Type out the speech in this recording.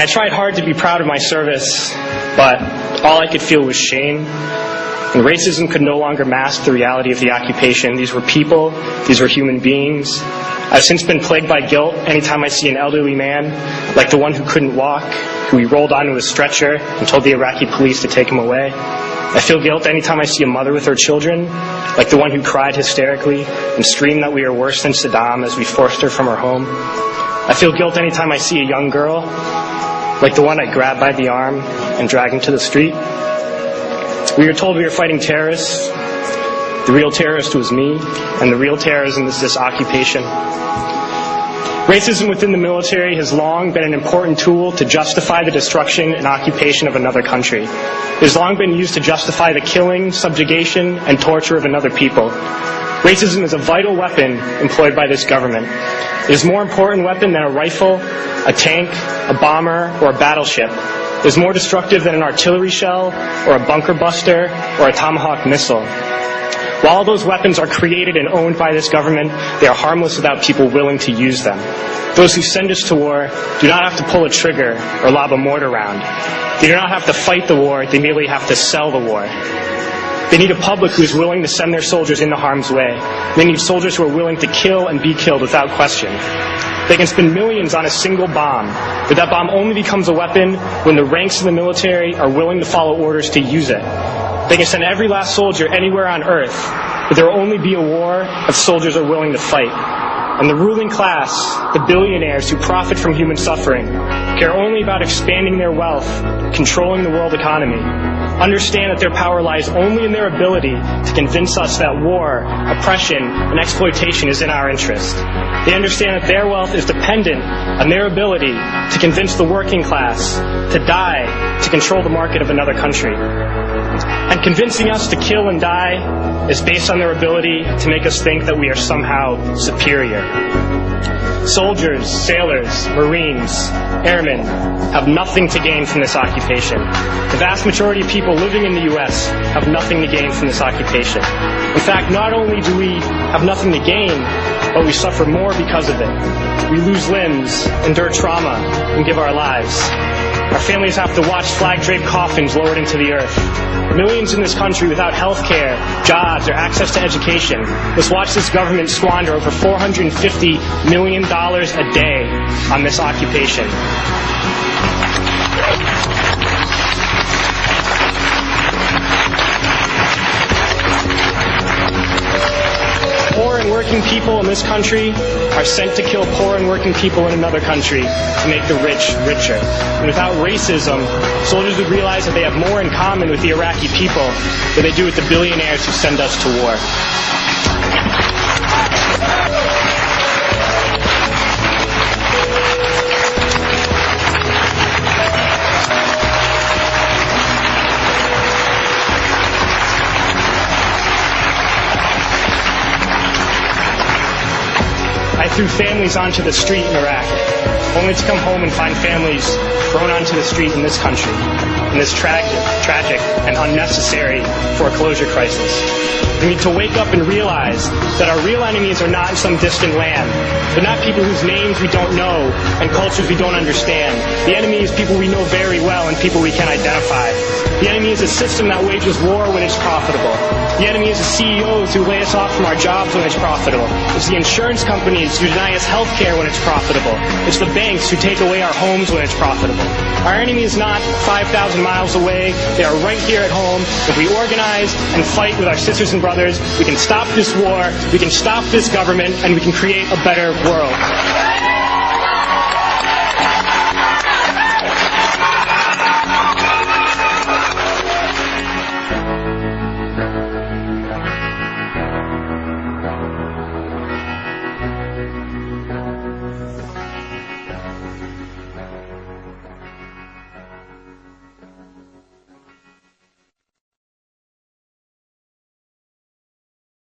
I tried hard to be proud of my service, but all I could feel was shame. And racism could no longer mask the reality of the occupation. These were people. These were human beings. I've since been plagued by guilt anytime I see an elderly man, like the one who couldn't walk, who we rolled onto a stretcher and told the Iraqi police to take him away. I feel guilt anytime I see a mother with her children, like the one who cried hysterically and screamed that we are worse than Saddam as we forced her from her home. I feel guilt anytime I see a young girl, like the one I grabbed by the arm and dragged into the street. We were told we were fighting terrorists. The real terrorist was me, and the real terrorism is this occupation. Racism within the military has long been an important tool to justify the destruction and occupation of another country. It has long been used to justify the killing, subjugation, and torture of another people. Racism is a vital weapon employed by this government. It is a more important weapon than a rifle, a tank, a bomber, or a battleship. It is more destructive than an artillery shell, or a bunker buster, or a Tomahawk missile. While all those weapons are created and owned by this government, they are harmless without people willing to use them. Those who send us to war do not have to pull a trigger or lob a mortar round. They do not have to fight the war, they merely have to sell the war. They need a public who is willing to send their soldiers into harm's way. They need soldiers who are willing to kill and be killed without question. They can spend millions on a single bomb, but that bomb only becomes a weapon when the ranks of the military are willing to follow orders to use it. They can send every last soldier anywhere on earth, but there will only be a war if soldiers are willing to fight. And the ruling class, the billionaires who profit from human suffering, care only about expanding their wealth, controlling the world economy. Understand that their power lies only in their ability to convince us that war, oppression, and exploitation is in our interest. They understand that their wealth is dependent on their ability to convince the working class to die to control the market of another country. And convincing us to kill and die is based on their ability to make us think that we are somehow superior. Soldiers, sailors, Marines, airmen have nothing to gain from this occupation. The vast majority of people living in the U.S. have nothing to gain from this occupation. In fact, not only do we have nothing to gain, but we suffer more because of it. We lose limbs, endure trauma, and give our lives. Our families have to watch flag-draped coffins lowered into the earth. Millions in this country without health care, jobs, or access to education must watch this government squander over $450 million a day on this occupation. Poor and working people in this country are sent to kill poor and working people in another country to make the rich richer. And without racism, soldiers would realize that they have more in common with the Iraqi people than they do with the billionaires who send us to war. I threw families onto the street in Iraq, only to come home and find families thrown onto the street in this country, in this tragic and unnecessary foreclosure crisis. We need to wake up and realize that our real enemies are not in some distant land. They're not people whose names we don't know and cultures we don't understand. The enemy is people we know very well and people we can identify. The enemy is a system that wages war when it's profitable. The enemy is the CEOs who lay us off from our jobs when it's profitable. It's the insurance companies who deny us health care when it's profitable. It's the banks who take away our homes when it's profitable. Our enemy is not 5,000 miles away. They are right here at home. If we organize and fight with our sisters and brothers, we can stop this war, we can stop this government, and we can create a better world.